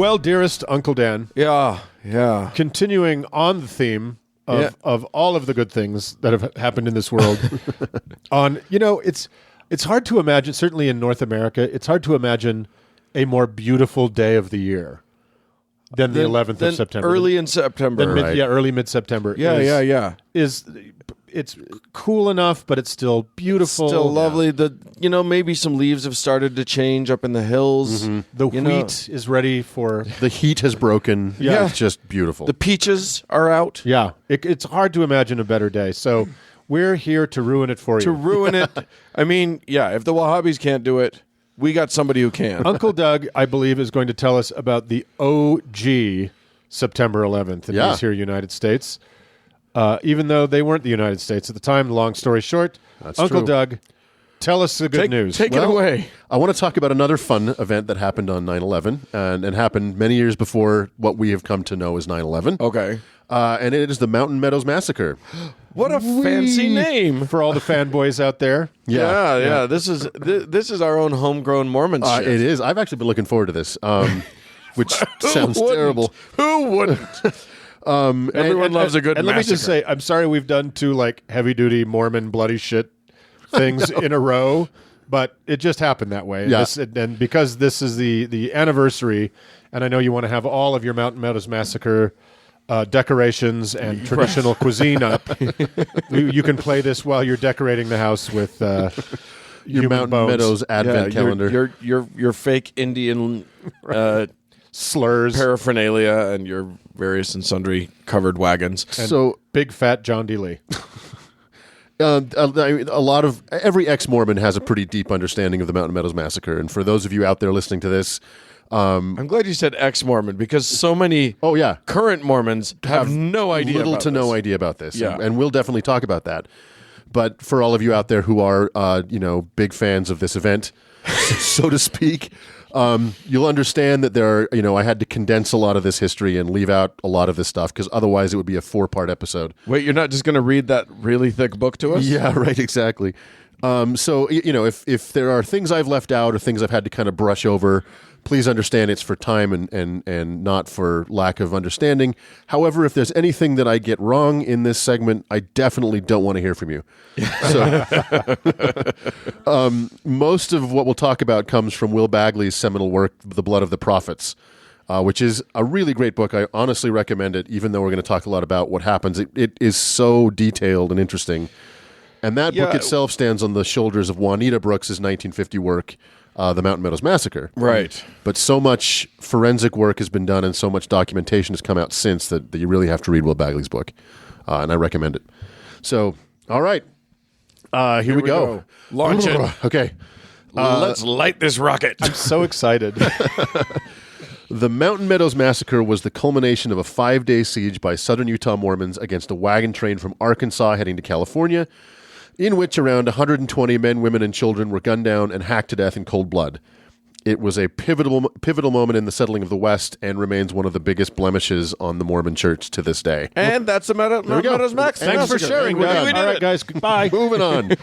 Well, dearest Uncle Dan, Yeah. continuing on the theme of all of the good things that have happened in this world, it's hard to imagine, certainly in North America, it's hard to imagine a more beautiful day of the year than the 11th of September. Early in September. Early mid-September. Yeah. It's cool enough, but it's still beautiful. Still lovely. Maybe some leaves have started to change up in the hills. Mm-hmm. The wheat is ready for... The heat has broken. Yeah. It's just beautiful. The peaches are out. Yeah. It's hard to imagine a better day. So we're here to ruin it for you. To ruin it. I mean, if the Wahhabis can't do it, we got somebody who can. Uncle Doug, I believe, is going to tell us about the OG September 11th in these here United States. Even though they weren't the United States at the time, long story short, That's Uncle true. Doug, tell us the good news. Take it away. I want to talk about another fun event that happened on 9/11 and happened many years before what we have come to know as 9/11. Okay. And it is the Meadows Massacre. What a fancy name. For all the fanboys out there. Yeah. This is our own homegrown Mormon shit. It is. I've actually been looking forward to this, which sounds wouldn't? terrible. Who wouldn't? Everyone loves a good And let me just massacre. say, I'm sorry we've done two heavy-duty Mormon bloody shit things in a row, but it just happened that way. Yeah. And because this is the anniversary, and I know you want to have all of your Meadows Massacre decorations and traditional cuisine up, you can play this while you're decorating the house with Your Mountain bones. Meadows advent calendar. Your fake Indian slurs, paraphernalia, and your various and sundry covered wagons. and So big fat John D. Lee. a lot of every ex-Mormon has a pretty deep understanding of the Meadows Massacre, and for those of you out there listening to this, I'm glad you said ex-Mormon because so many current Mormons have no idea little about to no this. idea about this, Yeah. and we'll definitely talk about that. But for all of you out there who are big fans of this event, so to speak, you'll understand that there are I had to condense a lot of this history and leave out a lot of this stuff because otherwise it would be a 4-part episode. Wait, you're not just going to read that really thick book to us? Yeah, right, exactly. So if there are things I've left out or things I've had to kind of brush over, please understand it's for time and not for lack of understanding. However, if there's anything that I get wrong in this segment, I definitely don't want to hear from you. So most of what we'll talk about comes from Will Bagley's seminal work, The Blood of the Prophets, which is a really great book. I honestly recommend it, even though we're going to talk a lot about what happens. It is so detailed and interesting. And that book itself stands on the shoulders of Juanita Brooks' 1950 work, The Meadows Massacre. Right. But so much forensic work has been done and so much documentation has come out since that you really have to read Will Bagley's book. And I recommend it. So, all right. Here we go. Launch it. Okay. Let's light this rocket. I'm so excited. The Meadows Massacre was the culmination of a 5-day siege by southern Utah Mormons against a wagon train from Arkansas heading to California, in which around 120 men, women, and children were gunned down and hacked to death in cold blood. It was a pivotal moment in the settling of the West and remains one of the biggest blemishes on the Mormon Church to this day. And that's the Meadows Massacre. Thanks for sharing. We All did right, it. guys, goodbye. Moving on.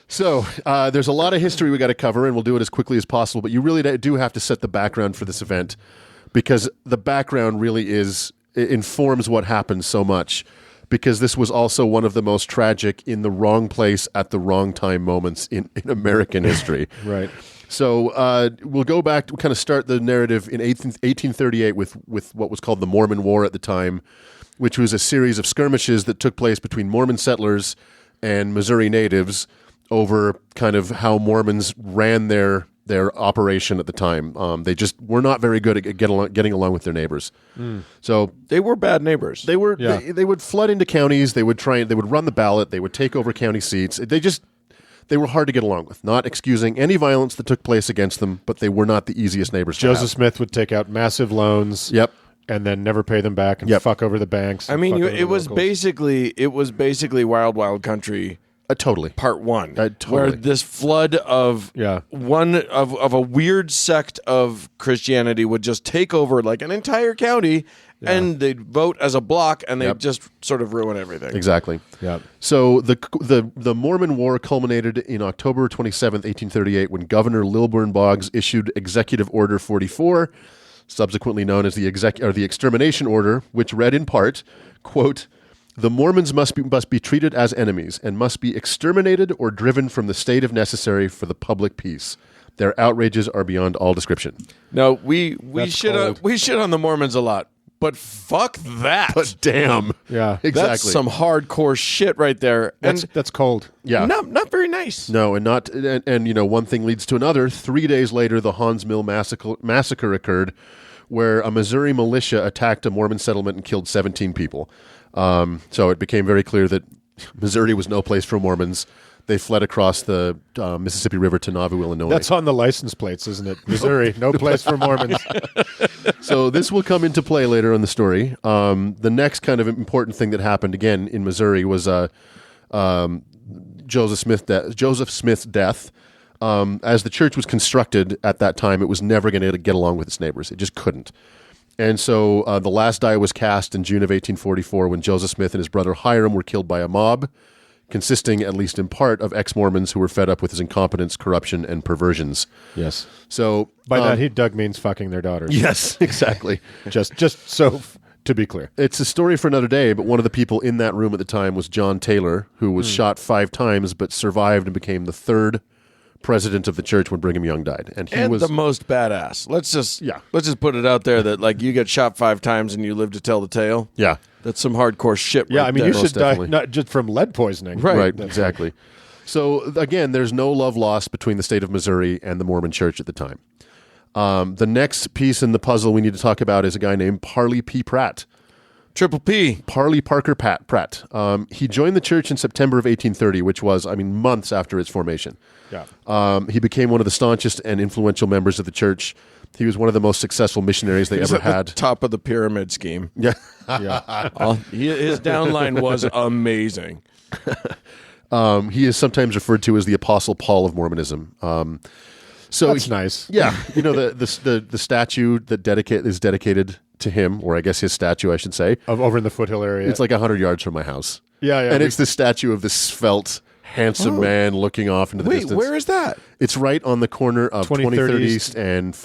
So there's a lot of history we got to cover, and we'll do it as quickly as possible. But you really do have to set the background for this event because the background really informs what happens so much. Because this was also one of the most tragic, in the wrong place at the wrong time moments in American history. Right. So we'll go back to kind of start the narrative in 1838 with what was called the Mormon War at the time, which was a series of skirmishes that took place between Mormon settlers and Missouri natives over kind of how Mormons ran their operation at the time. They just were not very good at getting along with their neighbors. So They were bad neighbors. they were they would flood into counties. They would run the ballot. They would take over county seats. They were hard to get along with. Not excusing any violence that took place against them, but they were not the easiest neighbors. Joseph Smith would take out massive loans. Yep. And then never pay them back and fuck over the banks. I and mean, fuck over the it was locals. basically Wild Wild Country. Totally. Part 1, Totally. where this flood of one of a weird sect of Christianity would just take over like an entire county, and they'd vote as a block, and they'd just sort of ruin everything. Exactly. Yeah. So the Mormon War culminated in October 27th, 1838, when Governor Lilburn Boggs issued Executive Order 44, subsequently known as the Extermination Order, which read in part, quote, "The Mormons must be treated as enemies and must be exterminated or driven from the state if necessary for the public peace. Their outrages are beyond all description." No, we shit on the Mormons a lot, but fuck that. But damn. Yeah. Exactly. That's some hardcore shit right there. That's cold. Yeah. Not very nice. No, and one thing leads to another. 3 days later, the Hans Mill massacre occurred, where a Missouri militia attacked a Mormon settlement and killed 17 people. So it became very clear that Missouri was no place for Mormons. They fled across the Mississippi River to Nauvoo, Illinois. That's on the license plates, isn't it? Missouri, no place for Mormons. So this will come into play later in the story. The next kind of important thing that happened again in Missouri was Joseph Smith's death. As the church was constructed at that time, it was never going to get along with its neighbors. It just couldn't. And so the last die was cast in June of 1844 when Joseph Smith and his brother Hiram were killed by a mob, consisting, at least in part, of ex-Mormons who were fed up with his incompetence, corruption, and perversions. Yes. So by that, Doug means fucking their daughters. Yes, exactly. just so to be clear. It's a story for another day, but one of the people in that room at the time was John Taylor, who was shot 5 times but survived and became the 3rd president of the church when Brigham Young died. And he was the most badass. Let's just put it out there that like you get shot 5 times and you live to tell the tale. Yeah. That's some hardcore shit. Yeah, right I mean, there. you should die not just from lead poisoning. Right, exactly. So, again, there's no love lost between the state of Missouri and the Mormon church at the time. The next piece in the puzzle we need to talk about is a guy named Parley P. Pratt. Triple P. Parley Parker Pratt. He joined the church in September of 1830, which was, months after its formation. Yeah. He became one of the staunchest and influential members of the church. He was one of the most successul missionaries they ever had. The top of the pyramid scheme. Yeah. His downline was amazing. He is sometimes referred to as the Apostle Paul of Mormonism. So that's nice. Yeah. The statue that is dedicated to him, or I guess his statue, I should say. Over in the foothill area. It's like 100 yards from my house. Yeah. And it's the statue of this svelte, handsome man looking off into the distance. Wait, where is that? It's right on the corner of 23rd East and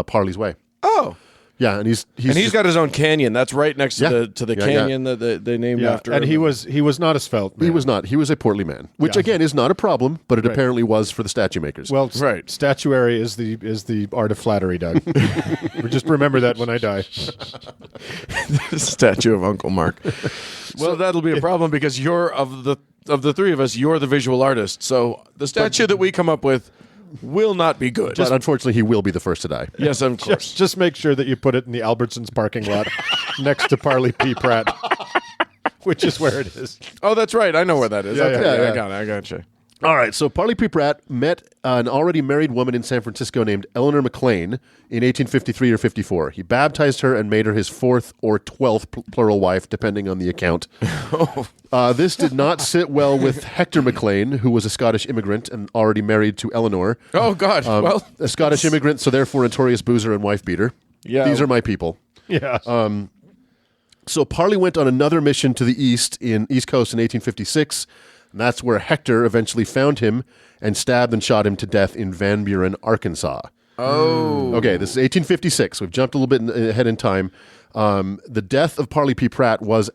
Parley's Way. Oh. Yeah, and he's got his own canyon. That's right next to the canyon that they named after him. And he was not a svelte man. He was not. He was a portly man, which again is not a problem, but it apparently was for the statue makers. Well, statuary is the art of flattery, Doug. Just remember that when I die. The statue of Uncle Mark. Well, that'll be a problem because you're of the 3 of us, you're the visual artist. So the statue that we come up with will not be good. But unfortunately, he will be the first to die. Yes, of course. Just make sure that you put it in the Albertsons parking lot next to Parley P. Pratt, which is where it is. Oh, that's right. I know where that is. Okay, yeah. I got you. All right, so Parley P. Pratt met an already married woman in San Francisco named Eleanor McLean in 1853 or 54. He baptized her and made her his 4th or 12th plural wife, depending on the account. This did not sit well with Hector McLean, who was a Scottish immigrant and already married to Eleanor. Oh, God. A Scottish immigrant, so therefore notorious boozer and wife beater. Yeah. These are my people. Yeah. So Parley went on another mission to the East Coast in 1856. And that's where Hector eventually found him and stabbed and shot him to death in Van Buren, Arkansas. Oh. Okay, this is 1856. We've jumped a little bit ahead in time. The death of Parley P. Pratt was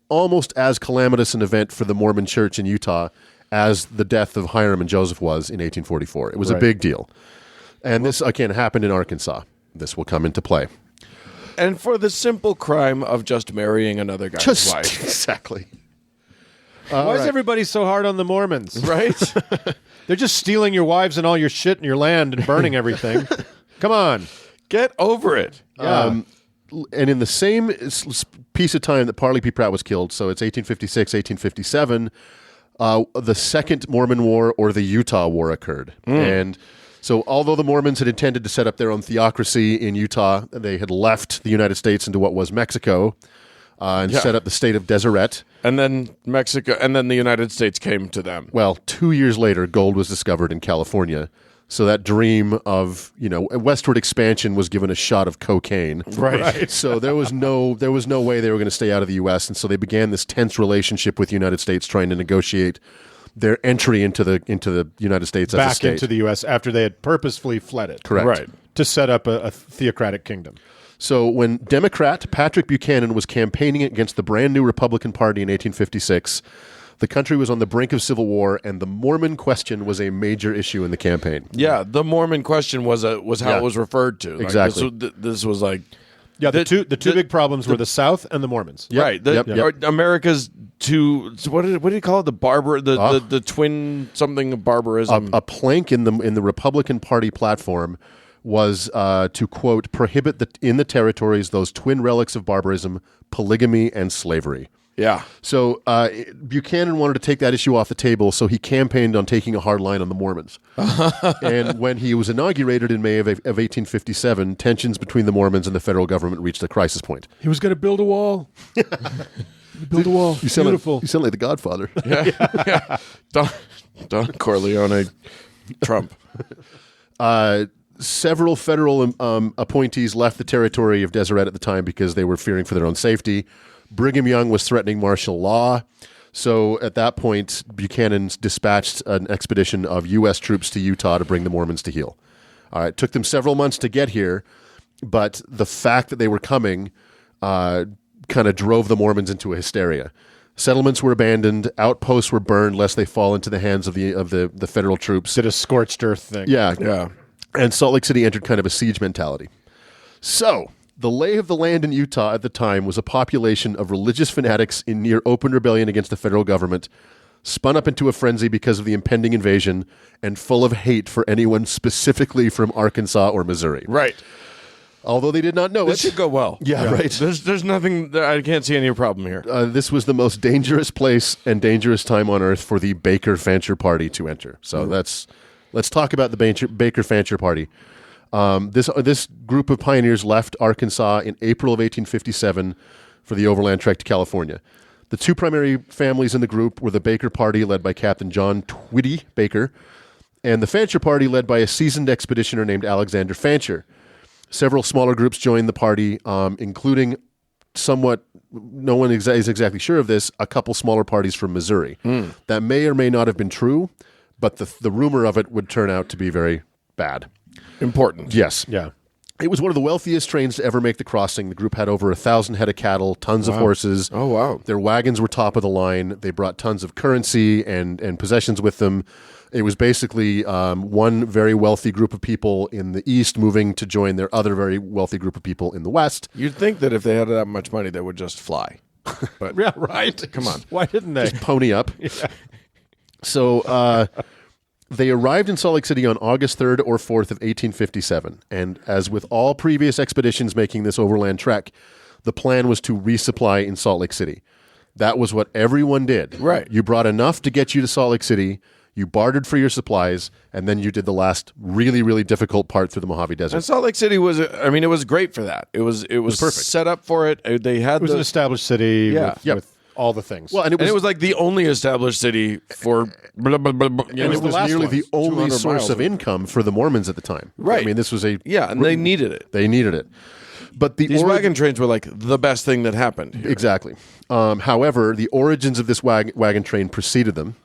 almost as calamitous an event for the Mormon Church in Utah as the death of Hiram and Joseph was in 1844. It was a big deal. And this, again, happened in Arkansas. This will come into play. And for the simple crime of just marrying another guy's wife. Exactly. Why is everybody so hard on the Mormons? Right? They're just stealing your wives and all your shit and your land and burning everything. Come on. Get over it. Yeah. And in the same piece of time that Parley P. Pratt was killed, so it's 1856, 1857, the Second Mormon War, or the Utah War, occurred. And so although the Mormons had intended to set up their own theocracy in Utah, they had left the United States into what was Mexico and set up the state of Deseret. And then Mexico, and then the United States came to them. Well, 2 years later, gold was discovered in California. So that dream of, westward expansion was given a shot of cocaine. Right. So there was no way they were going to stay out of the U.S. And so they began this tense relationship with the United States, trying to negotiate their entry into the United States as a state. Back into the U.S. after they had purposefully fled it. Correct. Right. To set up a theocratic kingdom. So when Democrat Patrick Buchanan was campaigning against the brand new Republican Party in 1856, the country was on the brink of civil war, and the Mormon question was a major issue in the campaign. Yeah, the Mormon question was how it was referred to. Exactly. This was like... Yeah, the two big problems were the South and the Mormons. Right. America's two... What do you call it? The twin something of barbarism. A plank in the Republican Party platform was to, quote, prohibit in the territories those twin relics of barbarism, polygamy and slavery. Yeah. So Buchanan wanted to take that issue off the table, so he campaigned on taking a hard line on the Mormons. And when he was inaugurated in May of 1857, tensions between the Mormons and the federal government reached a crisis point. He was going to build a wall. Build a wall. Beautiful. You sound like the Godfather. Yeah. Don Corleone, Trump. Several federal appointees left the territory of Deseret at the time because they were fearing for their own safety. Brigham Young was threatening martial law. So at that point, Buchanan dispatched an expedition of U.S. troops to Utah to bring the Mormons to heel. It took them several months to get here, but the fact that they were coming kind of drove the Mormons into a hysteria. Settlements were abandoned, outposts were burned lest they fall into the hands of the federal troops. Did a scorched earth thing. Yeah. And Salt Lake City entered kind of a siege mentality. So the lay of the land in Utah at the time was a population of religious fanatics in near open rebellion against the federal government, spun up into a frenzy because of the impending invasion, and full of hate for anyone specifically from Arkansas or Missouri. Right. Although they did not know This should go well. Yeah, right. There's nothing... I can't see any problem here. This was the most dangerous place and dangerous time on earth for the Baker-Fancher Party to enter. So let's talk about the Baker-Fancher Party. This group of pioneers left Arkansas in April of 1857 for the overland trek to California. The two primary families in the group were the Baker Party, led by Captain John Twitty Baker, and the Fancher Party, led by a seasoned expeditioner named Alexander Fancher. Several smaller groups joined the party, including somewhat, no one is exactly sure of this, a couple smaller parties from Missouri. That may or may not have been true, but the rumor of it would turn out to be very bad. Important. Yes. Yeah. It was one of the wealthiest trains to ever make the crossing. The group had over 1,000 head of cattle, tons of horses. Oh, wow. Their wagons were top of the line. They brought tons of currency and possessions with them. It was basically one very wealthy group of people in the East moving to join their other very wealthy group of people in the West. You'd think that if they had that much money, they would just fly. But Yeah, right. Come on. Why didn't they? Just pony up. So they arrived in Salt Lake City on August 3rd or 4th of 1857. And as with all previous expeditions making this overland trek, the plan was to resupply in Salt Lake City. That was what everyone did. Right. You brought enough to get you to Salt Lake City. You bartered for your supplies, and then you did the last really, really difficult part through the Mojave Desert. And Salt Lake City was, it was great for that. It was perfect. set up for it. They had It was an established city with all the things. Well, and it was like the only established city for blah, blah, blah, blah, and it was nearly the only source of income for the Mormons at the time. Right. I mean, this was and they needed it. They needed it. But These wagon trains were like the best thing that happened here. Exactly. However, the origins of this wagon train preceded them,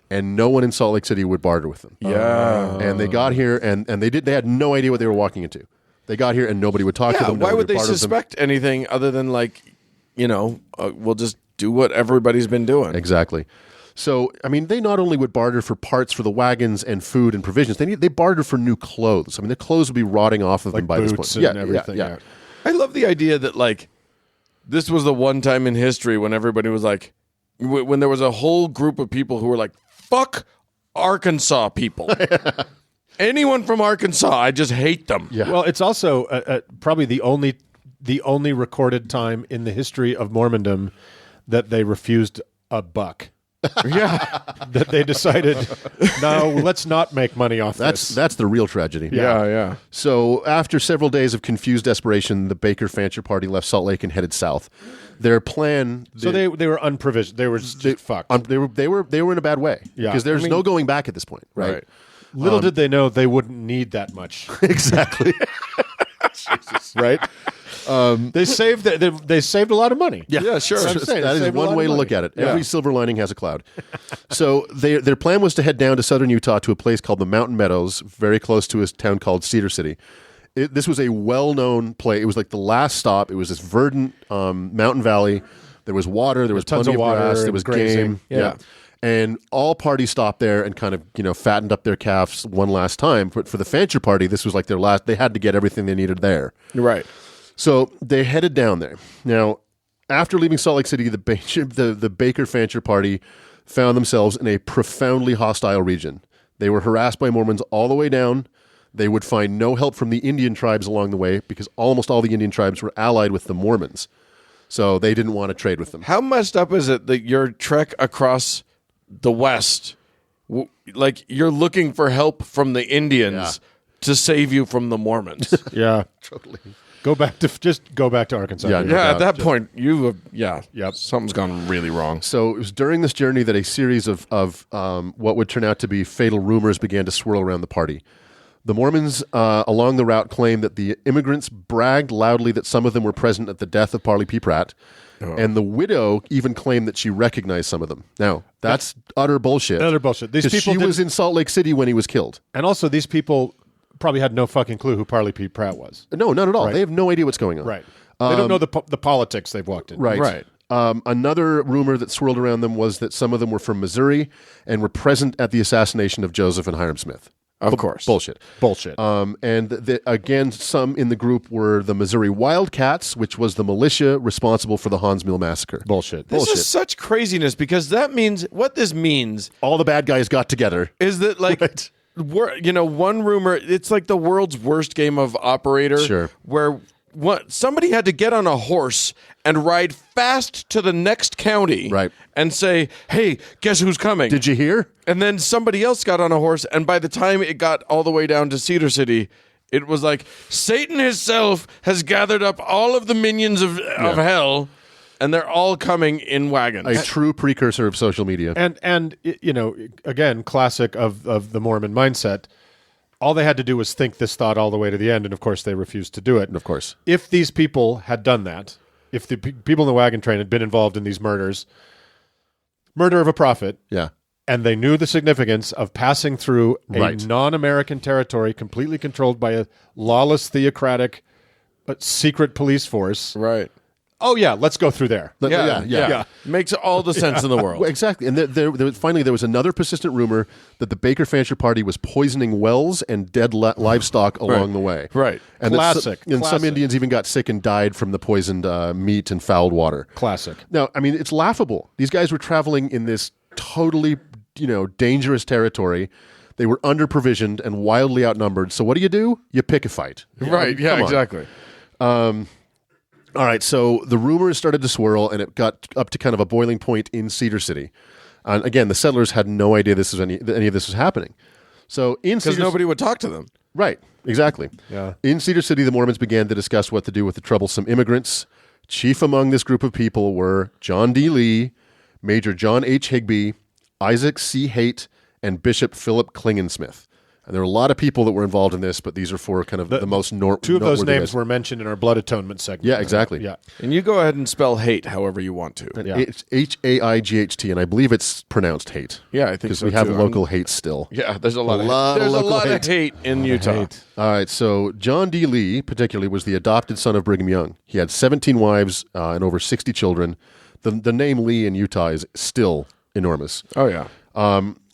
and no one in Salt Lake City would barter with them. Yeah. And they got here, and they had no idea what they were walking into. They got here, and nobody would talk to them. Why would they suspect anything other than we'll just do what everybody's been doing? Exactly. So, I mean, they not only would barter for parts for the wagons and food and provisions, they bartered for new clothes. I mean, their clothes would be rotting off of them by this point. And everything. Yeah. I love the idea that, this was the one time in history when everybody was like, when there was a whole group of people who were like, fuck Arkansas people. Anyone from Arkansas, I just hate them. Yeah. Well, it's also probably the only recorded time in the history of Mormondom that they refused a buck. Yeah. That they decided, no, let's not make money off this. That's the real tragedy. Yeah. So after several days of confused desperation, the Baker-Fancher party left Salt Lake and headed south. Their plan... So they were unprovisioned. They were just fucked. They were in a bad way. Yeah. Because there's no going back at this point. Right. Little did they know they wouldn't need that much. Exactly. Right? They saved a lot of money. Yeah, sure. That's what I'm saying. That They is saved a lot one of way to money. look at it. Yeah. Every silver lining has a cloud. So their plan was to head down to southern Utah to a place called the Mountain Meadows, very close to a town called Cedar City. This was a well-known place. It was like the last stop. It was this verdant mountain valley. There was water. There was tons plenty of water. grass. There was grazing. game. Yeah. And all parties stopped there and kind of, fattened up their calves one last time. But for the Fancher party, this was like their last. They had to get everything they needed there. Right. So they headed down there. Now, after leaving Salt Lake City, the Baker Fancher party found themselves in a profoundly hostile region. They were harassed by Mormons all the way down. They would find no help from the Indian tribes along the way because almost all the Indian tribes were allied with the Mormons. So they didn't want to trade with them. How messed up is it that your trek across the West, like you're looking for help from the Indians to save you from the Mormons? Yeah, Totally. Go back to Arkansas. Yeah, dude. no At doubt. that point, something's gone really wrong. So it was during this journey that a series of what would turn out to be fatal rumors began to swirl around the party. The Mormons along the route claimed that the immigrants bragged loudly that some of them were present at the death of Parley P. Pratt, and the widow even claimed that she recognized some of them. Now, that's utter bullshit. Utter bullshit. These people she was in Salt Lake City when he was killed. And also, these people probably had no fucking clue who Parley P. Pratt was. No, not at all. Right. They have no idea what's going on. Right. They don't know the politics they've walked in. Right. Another rumor that swirled around them was that some of them were from Missouri and were present at the assassination of Joseph and Hiram Smith. Of course. Bullshit. And again, some in the group were the Missouri Wildcats, which was the militia responsible for the Hans Mill Massacre. Bullshit. This is such craziness because that means what this means All the bad guys got together. is that like Right. one rumor, it's like the world's worst game of operator. Sure. Where somebody had to get on a horse and ride fast to the next county, Right. and say, "Hey, guess who's coming?" Did you hear? And then somebody else got on a horse, and by the time it got all the way down to Cedar City, it was like Satan himself has gathered up all of the minions of hell, and they're all coming in wagons. A true precursor of social media. And again, classic of the Mormon mindset. All they had to do was think this thought all the way to the end, and of course they refused to do it. Of course. If these people had done that, if the people in the wagon train had been involved in these murder of a prophet, Yeah. and they knew the significance of passing through a Right. non-American territory completely controlled by a lawless, theocratic, but secret police force. right. Oh, yeah, let's go through there. Yeah. Makes all the sense in the world. Well, exactly. And finally, there was another persistent rumor that the Baker Fancher party was poisoning wells and dead livestock along the way. Right. And Classic. Some Classic. Indians even got sick and died from the poisoned meat and fouled water. Classic. Now, I mean, it's laughable. These guys were traveling in this totally, dangerous territory. They were under-provisioned and wildly outnumbered. So what do? You pick a fight. Right. Yeah, Come on. exactly. All right, so the rumors started to swirl, and it got up to kind of a boiling point in Cedar City. And again, the settlers had no idea any of this was happening. So in Because Cedar nobody would talk to them. right, exactly. Yeah. In Cedar City, the Mormons began to discuss what to do with the troublesome immigrants. Chief among this group of people were John D. Lee, Major John H. Higbee, Isaac C. Haight, and Bishop Philip Klingensmith. And there were a lot of people that were involved in this, but these are for kind of the most Two of those noteworthy names guys. were mentioned in our Blood Atonement segment. Yeah, exactly. Yeah. And you go ahead and spell hate however you want to. Yeah. It's H-A-I-G-H-T, and I believe it's pronounced hate. Yeah, I think Because so we have too. local hate still. Yeah, there's a lot A lot of local of hate. hate in Utah. All right, so John D. Lee, particularly, was the adopted son of Brigham Young. He had 17 wives and over 60 children. The name Lee in Utah is still enormous. Oh, yeah.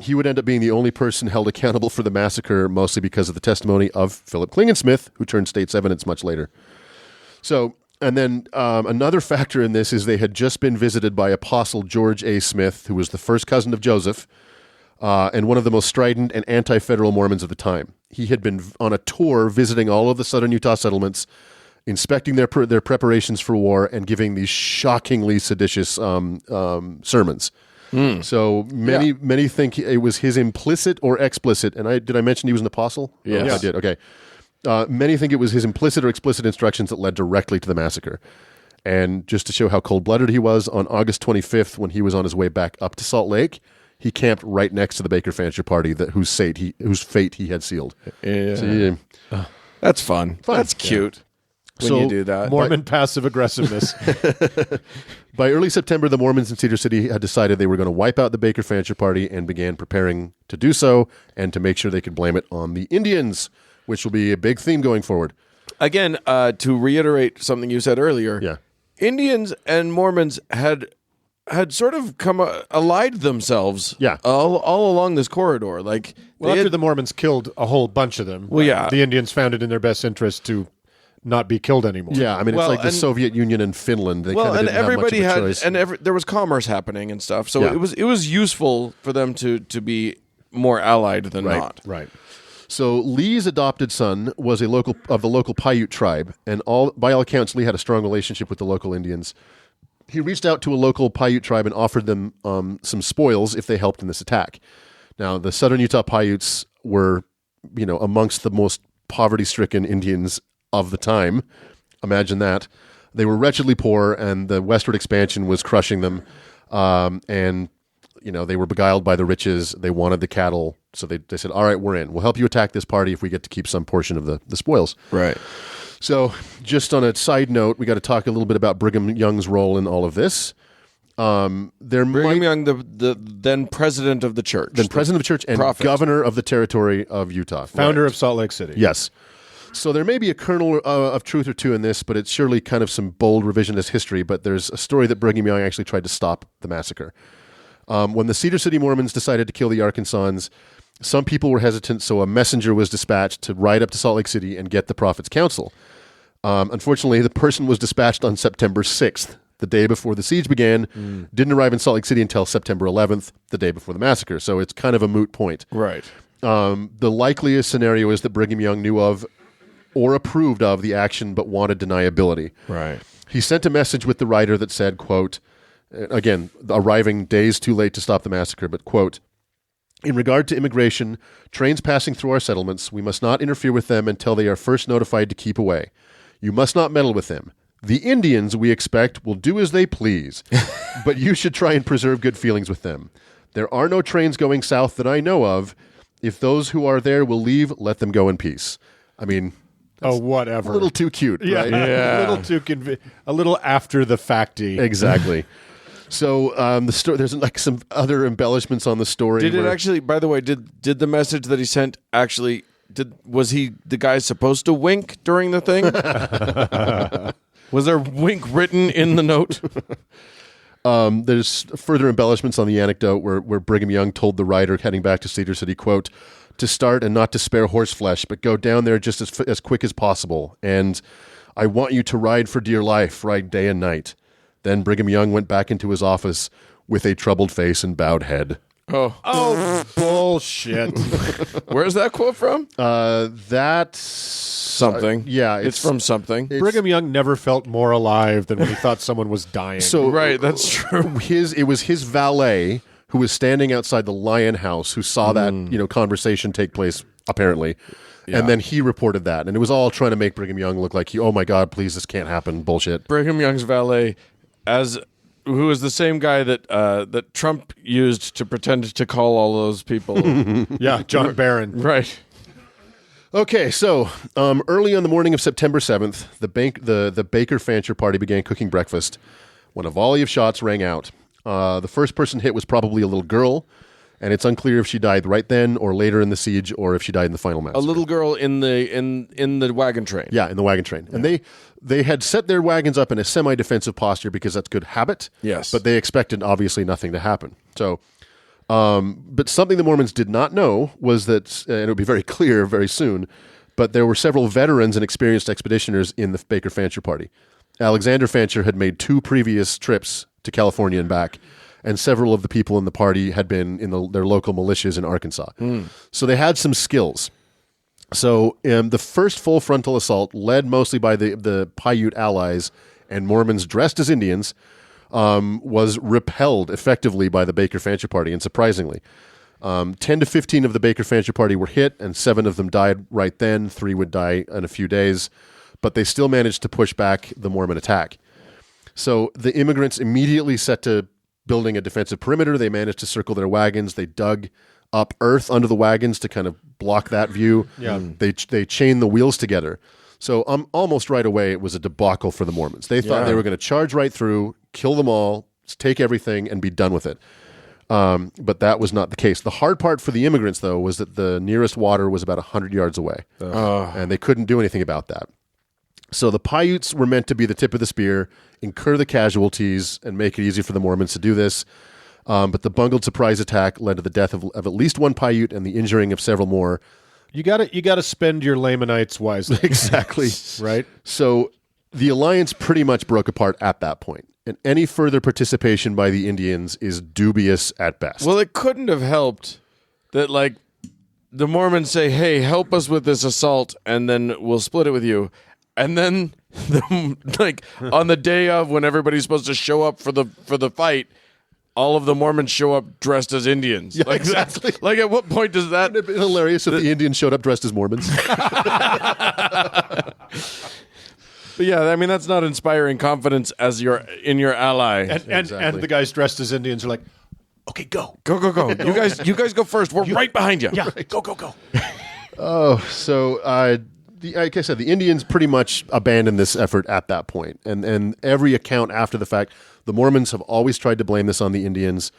He would end up being the only person held accountable for the massacre, mostly because of the testimony of Philip Klingensmith, who turned state's evidence much later. So, and then another factor in this is they had just been visited by Apostle George A. Smith, who was the first cousin of Joseph, and one of the most strident and anti-federal Mormons of the time. He had been on a tour visiting all of the southern Utah settlements, inspecting their preparations for war, and giving these shockingly seditious sermons. So many think it was his implicit or explicit. And did I mention he was an apostle? Yes. I did. Okay. Many think it was his implicit or explicit instructions that led directly to the massacre. And just to show how cold-blooded he was, on August 25th, when he was on his way back up to Salt Lake, he camped right next to the Baker Fancher party whose fate he had sealed. Yeah. So, That's fun. That's cute when So, you do that. Mormon passive aggressiveness. by early September, the Mormons in Cedar City had decided they were going to wipe out the Baker Fancher party and began preparing to do so and to make sure they could blame it on the Indians, which will be a big theme going forward. Again, to reiterate something you said earlier, Yeah. Indians and Mormons had sort of allied themselves all along this corridor. Like, after the Mormons killed a whole bunch of them, the Indians found it in their best interest to not be killed anymore. Yeah, I mean, it's like the Soviet Union and Finland. They kind of didn't everybody have much of a choice. there was commerce happening and stuff. So it was useful for them to be more allied than not. Right. So Lee's adopted son was of the local Paiute tribe, and by all accounts, Lee had a strong relationship with the local Indians. He reached out to a local Paiute tribe and offered them some spoils if they helped in this attack. Now, the Southern Utah Paiutes were, amongst the most poverty-stricken Indians of the time. Imagine that. They were wretchedly poor, and the westward expansion was crushing them. And they were beguiled by the riches. They wanted the cattle. So they said, all right, we're in. We'll help you attack this party if we get to keep some portion of the spoils. Right. So just on a side note, we got to talk a little bit about Brigham Young's role in all of this. Brigham Young, the then president of the church. Then president of the church and governor of the territory of Utah. Founder of Salt Lake City. Yes. So there may be a kernel of truth or two in this, but it's surely kind of some bold revisionist history. But there's a story that Brigham Young actually tried to stop the massacre. When the Cedar City Mormons decided to kill the Arkansans, some people were hesitant, so a messenger was dispatched to ride up to Salt Lake City and get the Prophet's counsel. Unfortunately, the person was dispatched on September 6th, the day before the siege began, didn't arrive in Salt Lake City until September 11th, the day before the massacre. So it's kind of a moot point. Right. The likeliest scenario is that Brigham Young knew of or approved of the action but wanted deniability. Right. He sent a message with the rider that said, quote, again, arriving days too late to stop the massacre, but quote, in regard to immigration, trains passing through our settlements, we must not interfere with them until they are first notified to keep away. You must not meddle with them. The Indians, we expect, will do as they please, but you should try and preserve good feelings with them. There are no trains going south that I know of. If those who are there will leave, let them go in peace. I mean, whatever. A little too cute, right? Yeah. A little too a little after the facty. Exactly. So the story, there's like some other embellishments on the story. Did it actually? By the way, did the message that he sent actually? Was he the guy supposed to wink during the thing? Was there wink written in the note? There's further embellishments on the anecdote where Brigham Young told the rider heading back to Cedar City, quote, to start and not to spare horse flesh, but go down there just as quick as possible. And I want you to ride for dear life, ride day and night. Then Brigham Young went back into his office with a troubled face and bowed head. Oh, bullshit. Where's that quote from? That's something. Yeah. It's from something. Brigham Young never felt more alive than when he thought someone was dying. So, right, that's true. It was his valet who was standing outside the Lion House who saw that conversation take place, apparently. Yeah. And then he reported that. And it was all trying to make Brigham Young look like, oh my God, please, this can't happen. Bullshit. Brigham Young's valet, who is the same guy that Trump used to pretend to call all those people. Yeah, John Barron. Right. Okay, so early on the morning of September 7th, the Baker Fancher party began cooking breakfast when a volley of shots rang out. The first person hit was probably a little girl, and it's unclear if she died right then or later in the siege or if she died in the final massacre. A little girl in the wagon train. Yeah, in the wagon train. Yeah. And they had set their wagons up in a semi-defensive posture because that's good habit. Yes. But they expected, obviously, nothing to happen. So, but something the Mormons did not know was that, and it would be very clear very soon, but there were several veterans and experienced expeditioners in the Baker Fancher party. Alexander Fancher had made 2 previous trips to California and back, and several of the people in the party had been in their local militias in Arkansas. So they had some skills. So the first full frontal assault, led mostly by the Paiute allies and Mormons dressed as Indians, was repelled effectively by the Baker Fancher party, and surprisingly. 10 to 15 of the Baker Fancher party were hit, and 7 of them died right then. 3 would die in a few days, but they still managed to push back the Mormon attack. So the immigrants immediately set to building a defensive perimeter. They managed to circle their wagons. They dug up earth under the wagons to kind of block that view. Yeah. They chained the wheels together. So almost right away, it was a debacle for the Mormons. They thought they were going to charge right through, kill them all, take everything, and be done with it. But that was not the case. The hard part for the immigrants, though, was that the nearest water was about 100 yards away. And they couldn't do anything about that. So the Paiutes were meant to be the tip of the spear, incur the casualties, and make it easy for the Mormons to do this. But the bungled surprise attack led to the death of at least one Paiute and the injuring of several more. You gotta spend your Lamanites wisely. Exactly. Right? So the alliance pretty much broke apart at that point, and any further participation by the Indians is dubious at best. Well, it couldn't have helped that, like, the Mormons say, hey, help us with this assault, and then we'll split it with you. And then, on the day of when everybody's supposed to show up for the fight, all of the Mormons show up dressed as Indians. Yeah, exactly. Like, at what point does that... It'd be hilarious if the Indians showed up dressed as Mormons. But yeah, I mean, that's not inspiring confidence as in your ally. And the guys dressed as Indians are like, okay, go. Go. You guys go first. We're right behind you. Yeah, go. Oh, so like I said, the Indians pretty much abandoned this effort at that point. And every account after the fact, the Mormons have always tried to blame this on the Indians,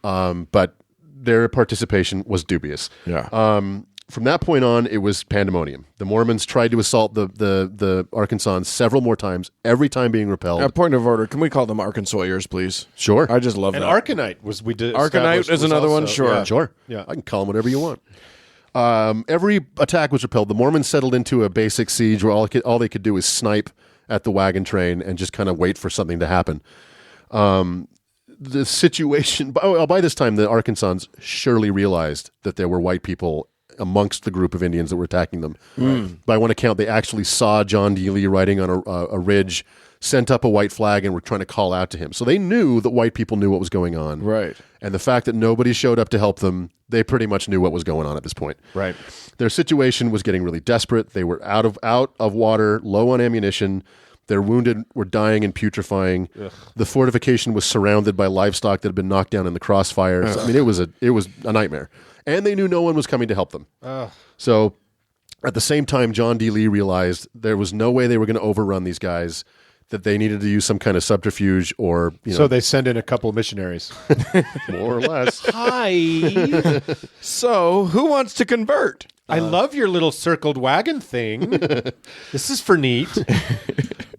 but their participation was dubious. Yeah. From that point on, it was pandemonium. The Mormons tried to assault the Arkansans several more times, every time being repelled. Point of order. Can we call them Arkansawers, please? Sure. I just love And that. Arcanite was we did. Arcanite is another one, sure. Yeah. Sure. Yeah. I can call them whatever you want. Every attack was repelled. The Mormons settled into a basic siege where all they could do is snipe at the wagon train and just kind of wait for something to happen. The situation... by this time, the Arkansans surely realized that there were white people amongst the group of Indians that were attacking them. Right. By one account, they actually saw John D. Lee riding on a ridge, sent up a white flag, and were trying to call out to him. So they knew that white people knew what was going on. Right. And the fact that nobody showed up to help them, they pretty much knew what was going on at this point. Right. Their situation was getting really desperate. They were out of water, low on ammunition. Their wounded were dying and putrefying. Ugh. The fortification was surrounded by livestock that had been knocked down in the crossfires. I mean, it was a nightmare. And they knew no one was coming to help them. So at the same time, John D. Lee realized there was no way they were going to overrun these guys, that they needed to use some kind of subterfuge or, So they send in a couple of missionaries. more or less. Hi. So, who wants to convert? I love your little circled wagon thing. This is for neat.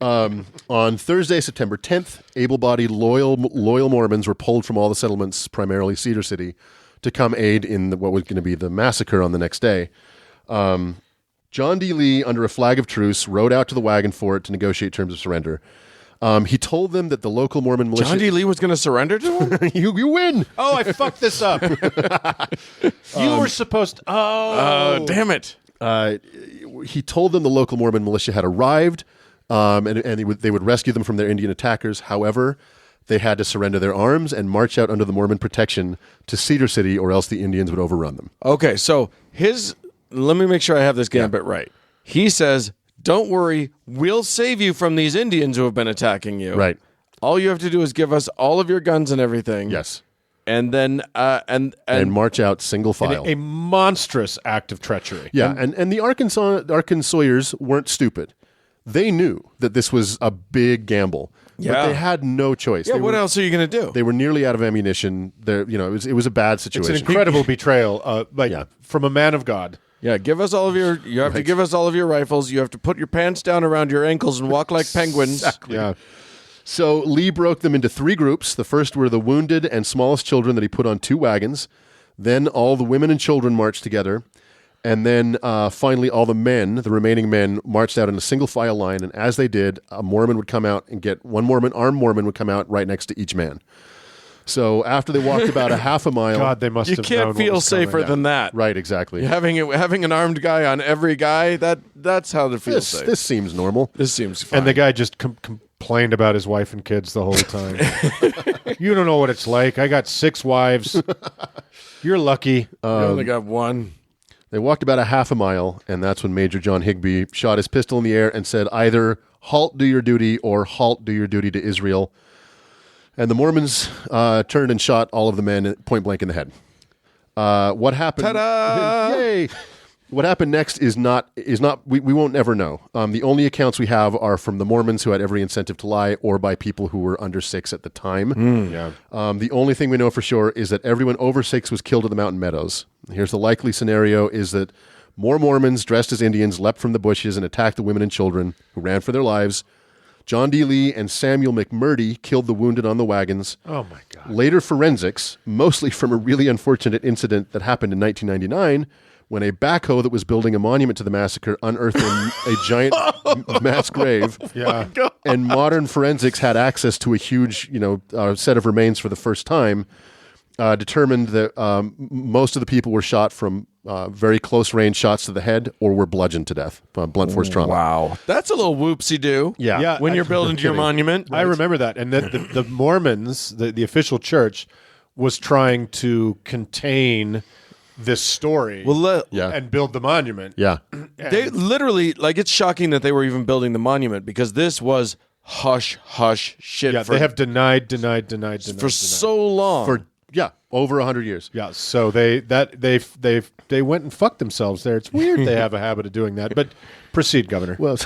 On Thursday, September 10th, able-bodied, loyal Mormons were pulled from all the settlements, primarily Cedar City, to come aid in what was going to be the massacre on the next day. John D. Lee, under a flag of truce, rode out to the wagon fort to negotiate terms of surrender. He told them that the local Mormon militia... John D. Lee was going to surrender to him? You win! Oh, I fucked this up. You were supposed to... Oh. Damn it. He told them the local Mormon militia had arrived, and they would rescue them from their Indian attackers. However, they had to surrender their arms and march out under the Mormon protection to Cedar City, or else the Indians would overrun them. Okay, so let me make sure I have this gambit right. He says, don't worry, we'll save you from these Indians who have been attacking you. Right. All you have to do is give us all of your guns and everything. Yes. And then and march out single file. A monstrous act of treachery. Yeah, and the Arkansawers weren't stupid. They knew that this was a big gamble. Yeah. But they had no choice. Yeah, what else are you going to do? They were nearly out of ammunition. It was a bad situation. It's an incredible betrayal from a man of God. Yeah, give us all of your... You have to give us all of your rifles. You have to put your pants down around your ankles and walk like penguins. Exactly. Yeah. So Lee broke them into three groups. The first were the wounded and smallest children that he put on 2 wagons. Then all the women and children marched together. And then finally all the remaining men, marched out in a single file line. And as they did, a Mormon would come out and get armed Mormon would come out right next to each man. So after they walked about a half a mile... God, they must have known You can't feel safer coming. than that. Right, exactly. Having an armed guy on every guy, that's how it feels safe. This seems normal. This seems fine. And the guy just complained about his wife and kids the whole time. You don't know what it's like. I got 6 wives. You're lucky. You only got 1. They walked about a half a mile, and that's when Major John Higbee shot his pistol in the air and said, either halt, do your duty, or halt, do your duty to Israel. And the Mormons turned and shot all of the men point blank in the head. What happened? Ta-da! Yay! What happened next is not. We won't ever know. The only accounts we have are from the Mormons, who had every incentive to lie, or by people who were under 6 at the time. The only thing we know for sure is that everyone over 6 was killed in the Mountain Meadows. Here's the likely scenario: is that More Mormons dressed as Indians leapt from the bushes and attacked the women and children, who ran for their lives. John D. Lee and Samuel McMurdy killed the wounded on the wagons. Oh, my God. Later forensics, mostly from a really unfortunate incident that happened in 1999, when a backhoe that was building a monument to the massacre unearthed a giant mass grave. Yeah. And modern forensics had access to a huge, set of remains for the first time, determined that most of the people were shot from very close range shots to the head or were bludgeoned to death, blunt force trauma. Wow. That's a little whoopsie-doo. Yeah. When you're building your monument. I remember that. And the Mormons, the official church, was trying to contain this story and build the monument. Yeah. They literally, it's shocking that they were even building the monument because this was hush shit. Yeah, they have denied for so long. For over 100 years. Yeah, so they went and fucked themselves there. It's weird they have a habit of doing that. But proceed, Governor. Well,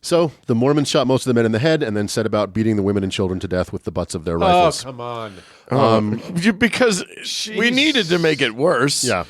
so the Mormons shot most of the men in the head and then set about beating the women and children to death with the butts of their rifles. Oh, come on. Because we needed to make it worse. Yeah.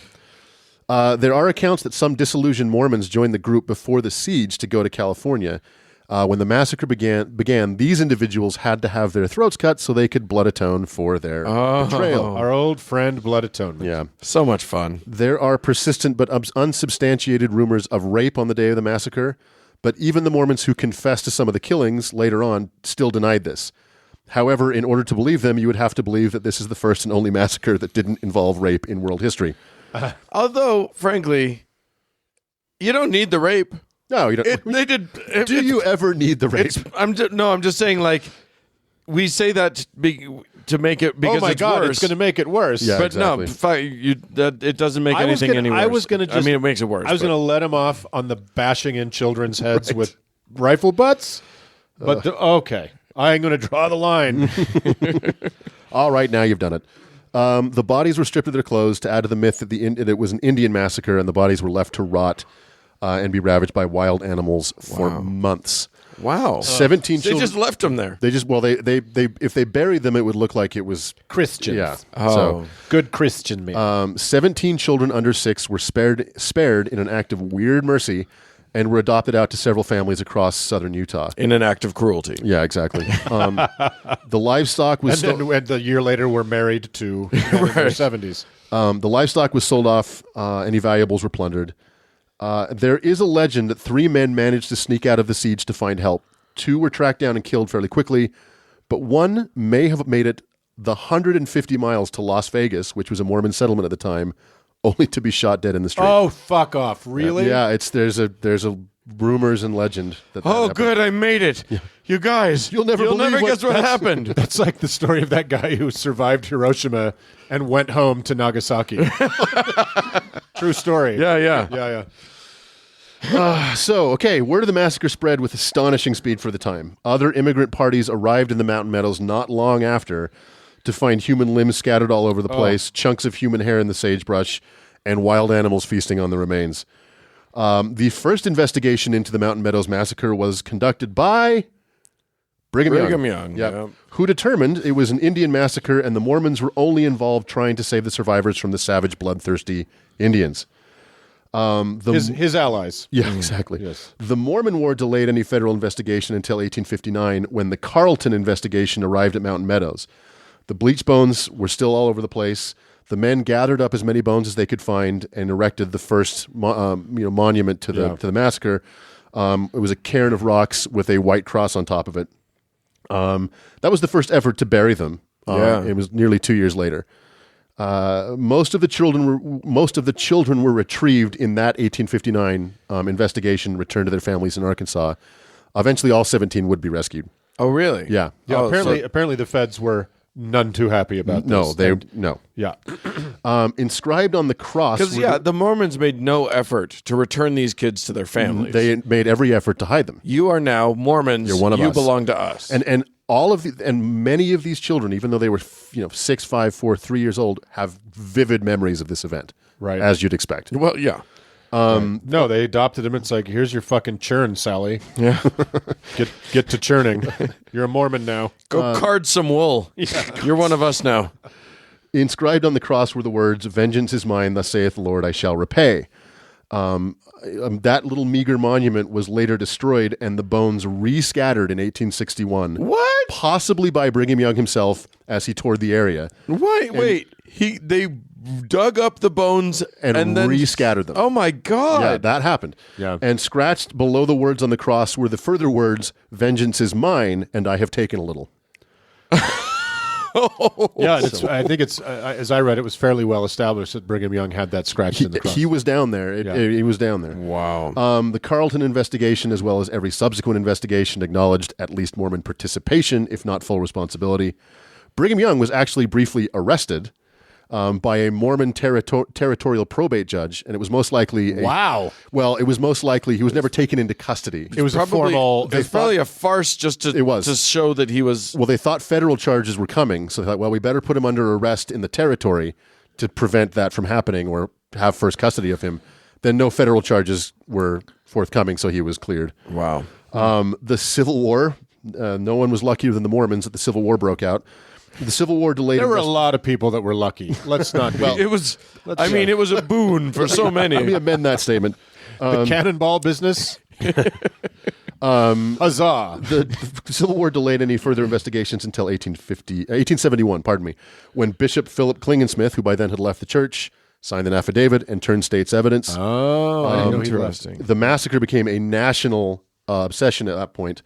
There are accounts that some disillusioned Mormons joined the group before the siege to go to California. When the massacre began, these individuals had to have their throats cut so they could blood atone for their betrayal. Our old friend blood atonement. Yeah. So much fun. There are persistent but unsubstantiated rumors of rape on the day of the massacre, but even the Mormons who confessed to some of the killings later on still denied this. However, in order to believe them, you would have to believe that this is the first and only massacre that didn't involve rape in world history. Although, frankly, you don't need the rape. No, you don't. They did. Do you ever need the rape? I'm just saying, we say that to make it because oh my it's God, worse. it's going to make it worse. Yeah, but exactly. It doesn't make anything any worse. It makes it worse. I was going to let him off on the bashing in children's heads with rifle butts. But okay, I'm going to draw the line. All right, now you've done it. The bodies were stripped of their clothes to add to the myth that it was an Indian massacre, and the bodies were left to rot and be ravaged by wild animals for months. Wow. 17 children. They just left them there. They just if they buried them, it would look like it was Christians. Yeah. Oh. So Good Christian man. 17 children under 6 were spared in an act of weird mercy and were adopted out to several families across southern Utah. In an act of cruelty. Yeah, exactly. The livestock was and a year later were married to in their 70s. The livestock was sold off. Any valuables were plundered. There is a legend that 3 men managed to sneak out of the siege to find help. 2 were tracked down and killed fairly quickly, but 1 may have made it the 150 miles to Las Vegas, which was a Mormon settlement at the time, only to be shot dead in the street. Oh, fuck off. Really? Yeah, there's a rumors and legend that happened. Good, I made it. Yeah. You guys, you'll never guess what happened. That's like the story of that guy who survived Hiroshima and went home to Nagasaki. True story. Yeah. Word of the massacre spread with astonishing speed for the time. Other immigrant parties arrived in the Mountain Meadows not long after to find human limbs scattered all over the place, chunks of human hair in the sagebrush, and wild animals feasting on the remains. The first investigation into the Mountain Meadows massacre was conducted by Brigham Young. Yep. Who determined it was an Indian massacre and the Mormons were only involved trying to save the survivors from the savage, bloodthirsty Indians. His allies. Yeah, exactly. Yes. The Mormon War delayed any federal investigation until 1859 when the Carleton investigation arrived at Mountain Meadows. The bleached bones were still all over the place. The men gathered up as many bones as they could find and erected the first monument to the massacre. It was a cairn of rocks with a white cross on top of it. That was the first effort to bury them. It was nearly 2 years later. Most of the children were retrieved in that 1859 investigation, returned to their families in Arkansas. Eventually, all 17 would be rescued. Oh, really? Yeah. Apparently the feds were none too happy about this. No. Yeah. Inscribed on the cross. Because, the Mormons made no effort to return these kids to their families. They made every effort to hide them. You are now Mormons. You're one of us. You belong to us. And many of these children, even though they were 6, 5, 4, 3 years old, have vivid memories of this event. Right. As you'd expect. Well, yeah. No, they adopted him. It's like, here's your fucking churn, Sally. Yeah. Get to churning. You're a Mormon now. Go card some wool. Yeah. You're one of us now. Inscribed on the cross were the words, "Vengeance is mine, thus saith the Lord, I shall repay." That little meager monument was later destroyed and the bones rescattered in 1861. What? Possibly by Brigham Young himself as he toured the area. Wait. They dug up the bones and then rescattered them. Oh my God. Yeah, that happened. Yeah. And scratched below the words on the cross were the further words, "Vengeance is mine, and I have taken a little." Yeah, I think it's as I read, it was fairly well established that Brigham Young had that scratched in the cross. He was down there. He was down there. Wow. The Carlton investigation, as well as every subsequent investigation, acknowledged at least Mormon participation, if not full responsibility. Brigham Young was actually briefly arrested by a Mormon territorial probate judge, and it was most likely Wow. Well, it was most likely he was never taken into custody. It was probably It's probably a farce just to show that he was. Well, they thought federal charges were coming, so they thought, well, we better put him under arrest in the territory to prevent that from happening or have first custody of him. Then no federal charges were forthcoming, so he was cleared. Wow. The Civil War, no one was luckier than the Mormons that the Civil War broke out. The Civil War delayed. There were a lot of people that were lucky. Let's not. It was. It was a boon for so many. Let me amend that statement. The cannonball business. Huzzah! The Civil War delayed any further investigations until 1871. Pardon me, when Bishop Philip Klingensmith, who by then had left the church, signed an affidavit and turned state's evidence. Oh, interesting. The massacre became a national obsession at that point.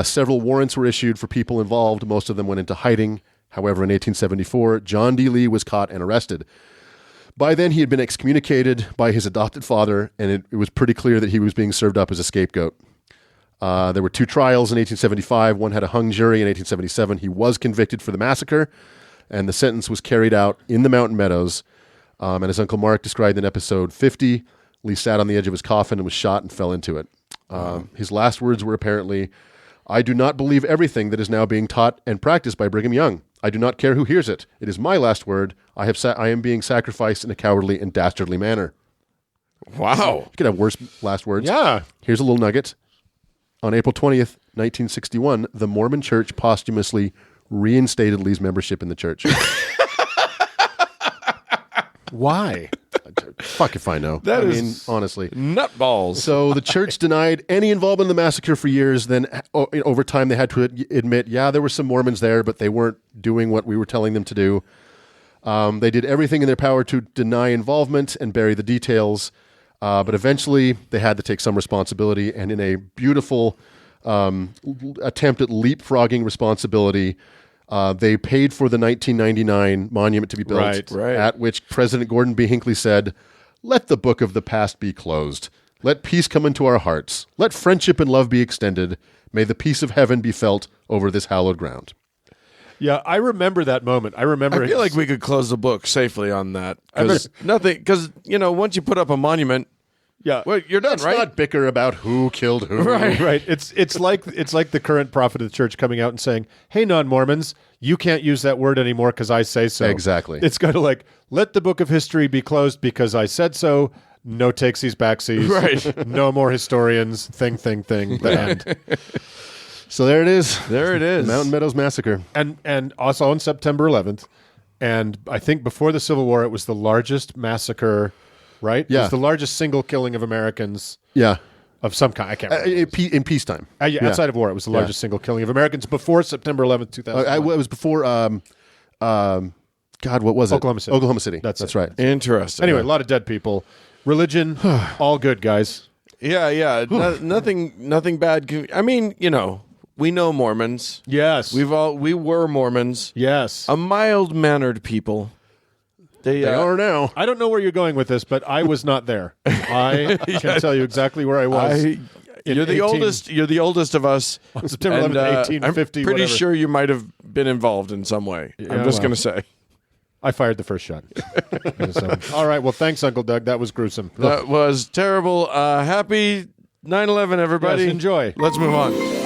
Several warrants were issued for people involved. Most of them went into hiding. However, in 1874, John D. Lee was caught and arrested. By then, he had been excommunicated by his adopted father, and it was pretty clear that he was being served up as a scapegoat. There were 2 trials in 1875. One had a hung jury in 1877. He was convicted for the massacre, and the sentence was carried out in the Mountain Meadows. And as Uncle Mark described in episode 50, Lee sat on the edge of his coffin and was shot and fell into it. His last words were apparently, "I do not believe everything that is now being taught and practiced by Brigham Young. I do not care who hears it. It is my last word. I am being sacrificed in a cowardly and dastardly manner." Wow. You could have worse last words. Yeah. Here's a little nugget. On April 20th, 1961, the Mormon Church posthumously reinstated Lee's membership in the church. Why? Fuck if I know. That I is mean, honestly. Nutballs. So the church denied any involvement in the massacre for years. Then over time, they had to admit, yeah, there were some Mormons there, but they weren't doing what we were telling them to do. They did everything in their power to deny involvement and bury the details. But eventually, they had to take some responsibility. And in a beautiful attempt at leapfrogging responsibility, they paid for the 1999 monument to be built, Right. at which President Gordon B. Hinckley said, "Let the book of the past be closed. Let peace come into our hearts. Let friendship and love be extended. May the peace of heaven be felt over this hallowed ground." Yeah, I remember that moment. I feel like we could close the book safely on that. Because once you put up a monument, yeah, well, you're done, Let's right? not bicker about who killed who. Right. It's like the current prophet of the church coming out and saying, "Hey, non-Mormons, you can't use that word anymore because I say so." Exactly. It's kind of like, let the book of history be closed because I said so. No takesies, backsies. Right. No more historians. Thing. The end. So there it is. There it is. Mountain Meadows Massacre. And also on September 11th, and I think before the Civil War, it was the largest massacre. Right? Yeah. It was the largest single killing of Americans. Yeah. Of some kind. I can't remember. In peacetime. Outside of war, it was the largest single killing of Americans before September 11th, 2001. It was before, God, what was it? Oklahoma City. Oklahoma City. That's right. Interesting. Anyway, a lot of dead people. Religion, all good, guys. Yeah. Nothing bad. I mean, we know Mormons. Yes. We were Mormons. Yes. A mild-mannered people. They are now. I don't know where you're going with this, but I was not there. I can tell you exactly where I was. You're the oldest. You're the oldest of us. On September 11th, 1850. I'm pretty whatever. sure you might have been involved in some way. I'm just going to say. I fired the first shot. So, all right. Well, thanks, Uncle Doug. That was gruesome. That was terrible. Happy 9/11, everybody. Yes, enjoy. Let's move on.